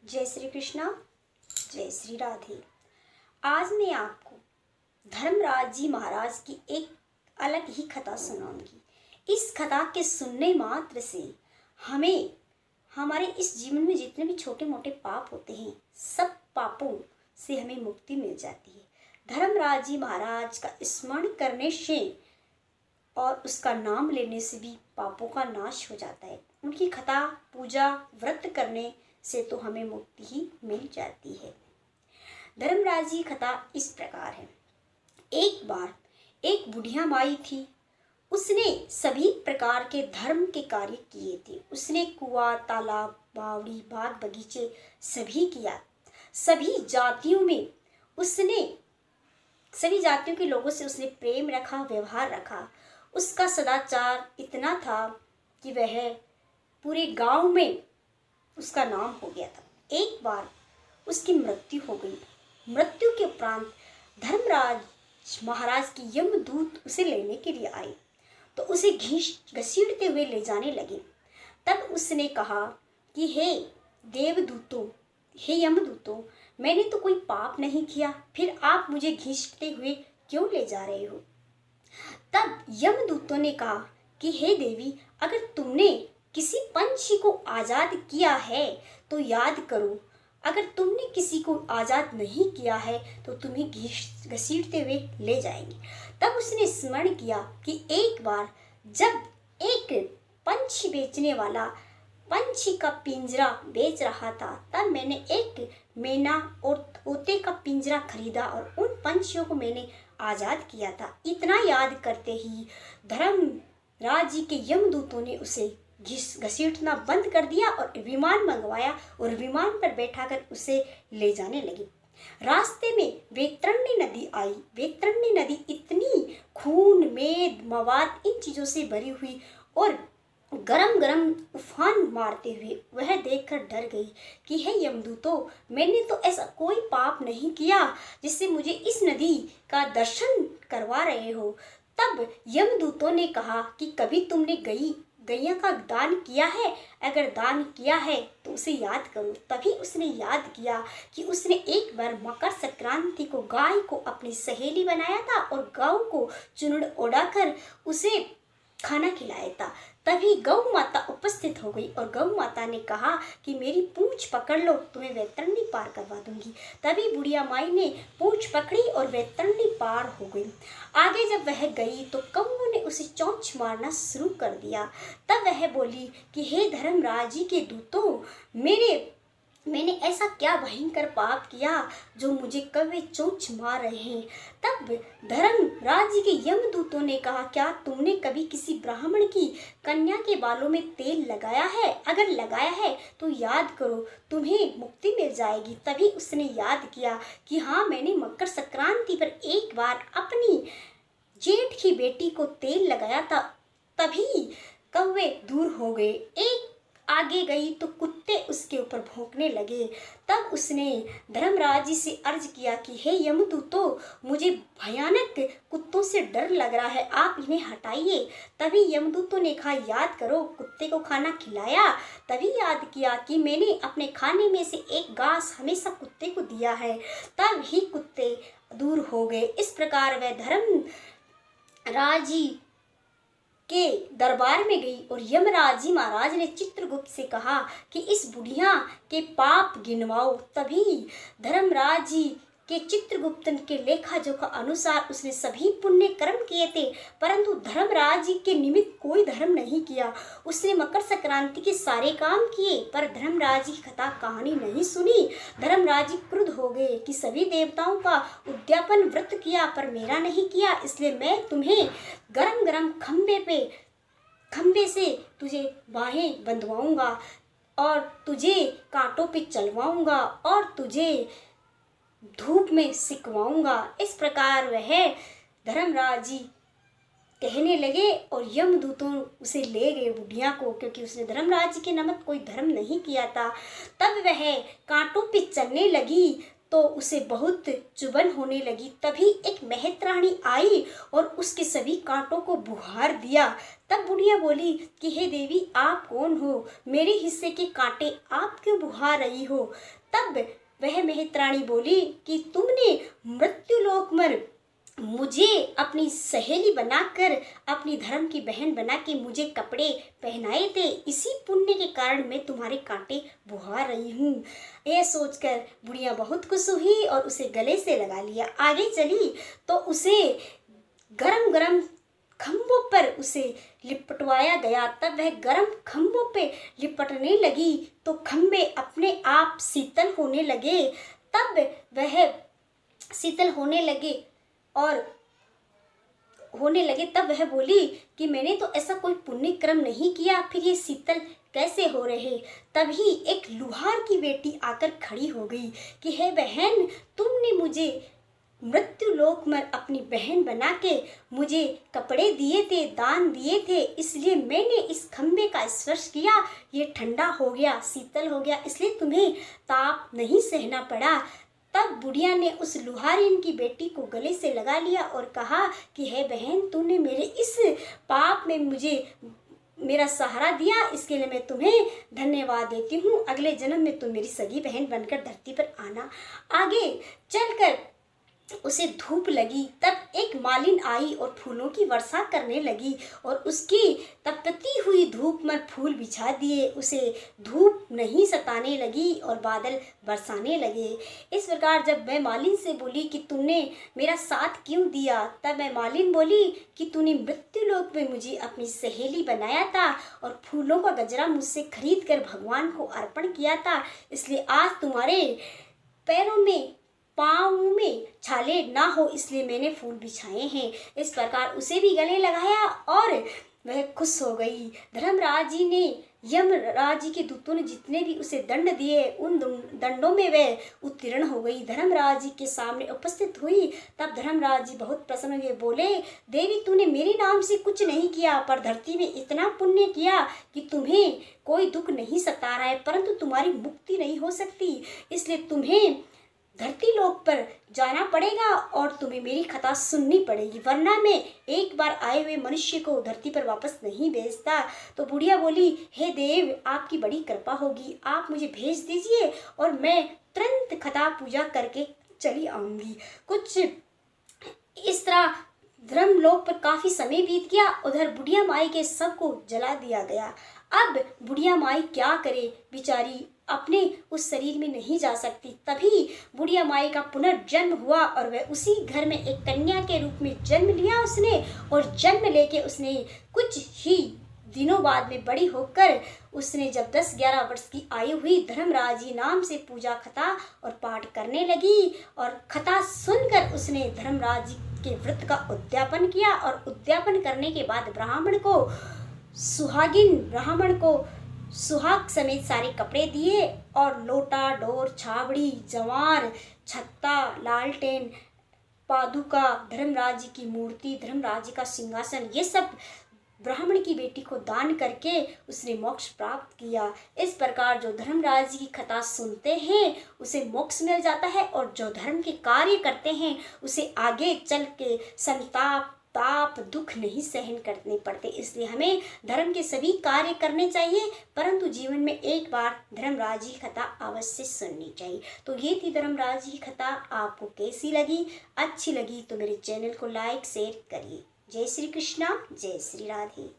जय श्री कृष्णा, जय श्री राधे। आज मैं आपको धर्मराज जी महाराज की एक अलग ही कथा सुनाऊंगी। इस कथा के सुनने मात्र से हमें हमारे इस जीवन में जितने भी छोटे मोटे पाप होते हैं, सब पापों से हमें मुक्ति मिल जाती है। धर्मराज जी महाराज का स्मरण करने से और उसका नाम लेने से भी पापों का नाश हो जाता है। उनकी कथा, पूजा, व्रत करने से तो हमें मुक्ति ही मिल जाती है। धर्मराज जी कथा इस प्रकार है। एक बार एक बुढ़िया माई थी। उसने सभी प्रकार के धर्म के कार्य किए थे। उसने कुआं, तालाब, बावड़ी, बाग बगीचे सभी किया। सभी जातियों के लोगों से उसने प्रेम रखा, व्यवहार रखा। उसका सदाचार इतना था कि वह पूरे गांव में उसका नाम हो गया था। एक बार उसकी मृत्यु हो गई। मृत्यु के उपरांत धर्मराज महाराज की यमदूत उसे लेने के लिए आए तो उसे घसीटते हुए ले जाने लगे। तब उसने कहा कि हे देवदूतों, हे यमदूतों, मैंने तो कोई पाप नहीं किया, फिर आप मुझे घसीटते हुए क्यों ले जा रहे हो? तब यमदूतों ने कहा कि हे देवी, अगर तुमने किसी पंछी को आजाद किया है तो याद करो, अगर तुमने किसी को आजाद नहीं किया है तो तुम्हें घसीटते हुए ले जाएंगे। तब उसने स्मरण किया कि एक बार जब एक पंछी बेचने वाला पंछी का पिंजरा बेच रहा था, तब मैंने एक मैना और तोते का पिंजरा खरीदा और उन पंछियों को मैंने आजाद किया था। इतना याद करते ही धर्मराज जी के यमदूतों ने उसे घसीटना बंद कर दिया और विमान मंगवाया और विमान पर बैठाकर उसे ले जाने लगी। रास्ते में वैतरणी नदी आई। वैतरणी नदी इतनी खून, मेद, मवाद इन चीजों से भरी हुई और गरम गरम उफान मारते हुए वह देखकर डर गई कि हे यमदूतों, मैंने तो ऐसा कोई पाप नहीं किया जिससे मुझे इस नदी का दर्शन करवा रहे हो। तब यमदूतों ने कहा कि कभी तुमने गैया का दान किया है? अगर दान किया है तो उसे याद करो। तभी उसने याद किया कि उसने एक बार मकर संक्रांति को गाय को अपनी सहेली बनाया था और गौ को चुनड़ ओढ़ाकर उसे खाना खिलाया था। तभी गौ माता उपस्थित हो गई और गौ माता ने कहा कि मेरी पूंछ पकड़ लो, तुम्हें वैतरणी पार करवा दूंगी। तभी बुढ़िया माई ने पूंछ पकड़ी और वैतरणी पार हो गई। आगे जब वह गई तो कौओं ने उसे चोंच मारना शुरू कर दिया। तब वह बोली कि हे धर्मराज जी के दूतों, मैंने ऐसा क्या भयंकर पाप किया जो मुझे कौवे चोंच मार रहे हैं? तब धर्मराज जी के यमदूतों ने कहा, क्या तुमने कभी किसी ब्राह्मण की कन्या के बालों में तेल लगाया है? अगर लगाया है तो याद करो, तुम्हें मुक्ति मिल जाएगी। तभी उसने याद किया कि हाँ, मैंने मकर संक्रांति पर एक बार अपनी जेठ की बेटी को तेल लगाया था। तभी कौवे दूर हो गए। एक आगे गई तो कुत्ते उसके ऊपर भौंकने लगे। तब उसने धर्मराज जी से अर्ज किया कि हे यमदूतों, मुझे भयानक कुत्तों से डर लग रहा है, आप इन्हें हटाइए। तभी यमदूतों ने कहा, याद करो, कुत्ते को खाना खिलाया। तभी याद किया कि मैंने अपने खाने में से एक घास हमेशा कुत्ते को दिया है। तब ही कुत्ते दूर हो गए। इस प्रकार वह धर्मराज जी के दरबार में गई और यमराज जी महाराज ने चित्रगुप्त से कहा कि इस बुढ़िया के पाप गिनवाओ। तभी धर्मराज जी के चित्रगुप्त के लेखा जोखा अनुसार उसने सभी पुण्य कर्म किए थे, परंतु धर्मराज जी के निमित्त कोई धर्म नहीं किया। उसने मकर संक्रांति के सारे काम किए पर धर्मराज जी की कथा कहानी नहीं सुनी। धर्मराज जी क्रुद्ध हो गए कि सभी देवताओं का उद्यापन व्रत किया पर मेरा नहीं किया, इसलिए मैं तुम्हें गरम गरम खंबे से तुझे बाहें बंधवाऊंगा और तुझे कांटों पे चलवाऊंगा और तुझे धूप में सिकवाऊंगा। इस प्रकार वह धर्मराज जी कहने लगे और यमदूतों उसे ले गए बुढ़िया को, क्योंकि उसने धर्मराज जी के नमक कोई धर्म नहीं किया था। तब वह कांटों पे चलने लगी तो उसे बहुत चुभन होने लगी। तभी एक मेहतरानी आई और उसके सभी कांटों को बुहार दिया। तब बुढ़िया बोली कि हे देवी, आप कौन हो? मेरे हिस्से के कांटे आप क्यों बुहार रही हो? तब वह मेहतरानी बोली कि तुमने मृत्युलोक में मुझे अपनी सहेली बनाकर, अपनी धर्म की बहन बना के मुझे कपड़े पहनाए थे, इसी पुण्य के कारण मैं तुम्हारे कांटे बुहा रही हूँ। यह सोचकर बुढ़िया बहुत खुश हुई और उसे गले से लगा लिया। आगे चली तो उसे गरम गरम खम्भों पर उसे लिपटवाया गया। तब वह गरम खम्भों पे लिपटने लगी तो खम्भे अपने आप शीतल होने लगे। तब वह शीतल होने लगे तब वह बोली कि मैंने तो ऐसा कोई पुण्य कर्म नहीं किया, फिर ये शीतल कैसे हो रहे? तभी एक लुहार की बेटी आकर खड़ी हो गई कि हे बहन, तुमने मुझे मृत्युलोक में अपनी बहन बना के मुझे कपड़े दिए थे, दान दिए थे, इसलिए मैंने इस खम्भे का स्पर्श किया, ये ठंडा हो गया, शीतल हो गया, इसलिए तुम्हें ताप नहीं सहना पड़ा। तब बुढ़िया ने उस लुहारिन की बेटी को गले से लगा लिया और कहा कि हे बहन, तूने मेरे इस पाप में मुझे मेरा सहारा दिया, इसके लिए मैं तुम्हें धन्यवाद देती हूँ। अगले जन्म में तुम मेरी सगी बहन बनकर धरती पर आना। आगे चलकर उसे धूप लगी। तब एक मालिन आई और फूलों की वर्षा करने लगी और उसकी तपती हुई धूप में फूल बिछा दिए। उसे धूप नहीं सताने लगी और बादल बरसाने लगे। इस प्रकार जब मैं मालिन से बोली कि तूने मेरा साथ क्यों दिया, तब मैं मालिन बोली कि तूने मृत्युलोक में मुझे अपनी सहेली बनाया था और फूलों का गजरा मुझसे खरीद कर भगवान को अर्पण किया था, इसलिए आज तुम्हारे पैरों में, पाँव में छाले ना हो, इसलिए मैंने फूल बिछाए हैं। इस प्रकार उसे भी गले लगाया और वह खुश हो गई। धर्मराज जी ने, यमराज जी के दूतों ने जितने भी उसे दंड दिए, उन दंडों में वह उत्तीर्ण हो गई। धर्मराज जी के सामने उपस्थित हुई। तब धर्मराज जी बहुत प्रसन्न हुए, बोले देवी, तूने मेरे नाम से कुछ नहीं किया, पर धरती में इतना पुण्य किया कि तुम्हें कोई दुख नहीं सता रहा है, परंतु तुम्हारी मुक्ति नहीं हो सकती, इसलिए तुम्हें धरती लोक पर जाना पड़ेगा और तुम्हें मेरी कथा सुननी पड़ेगी, वरना मैं एक बार आए हुए मनुष्य को धरती पर वापस नहीं भेजता। तो बुढ़िया बोली, हे देव, आपकी बड़ी कृपा होगी, आप मुझे भेज दीजिए और मैं तुरंत कथा पूजा करके चली आऊंगी। कुछ इस तरह धर्मलोक पर काफी समय बीत गया। उधर बुढ़िया माई के सब को जला दिया गया। अब बुढ़िया माई क्या करे, बेचारी अपने उस शरीर में नहीं जा सकती। तभी बुढ़िया माई का पुनर्जन्म हुआ और वह उसी घर में एक कन्या के रूप में जन्म लिया उसने, और जन्म लेके उसने कुछ ही दिनों बाद में बड़ी होकर उसने जब 10-11 वर्ष की आयु हुई, धर्मराज जी नाम से पूजा कथा और पाठ करने लगी और कथा सुनकर उसने धर्मराज जी के व्रत का उद्यापन किया और उद्यापन करने के बाद ब्राह्मण को सुहाग समेत सारे कपड़े दिए और लोटा, डोर, छाबड़ी, जवार, छत्ता, लालटेन, पादुका, धर्मराज जी की मूर्ति, धर्मराज जी का सिंहासन, ये सब ब्राह्मण की बेटी को दान करके उसने मोक्ष प्राप्त किया। इस प्रकार जो धर्मराज जी की कथा सुनते हैं उसे मोक्ष मिल जाता है, और जो धर्म के कार्य करते हैं उसे आगे चल के संताप, ताप, दुख नहीं सहन करने पड़ते। इसलिए हमें धर्म के सभी कार्य करने चाहिए, परंतु जीवन में एक बार धर्मराज जी की कथा अवश्य सुननी चाहिए। तो ये थी धर्मराज जी की कथा। आपको कैसी लगी? अच्छी लगी तो मेरे चैनल को लाइक शेयर करिए। जय श्री कृष्णा, जय श्री राधे।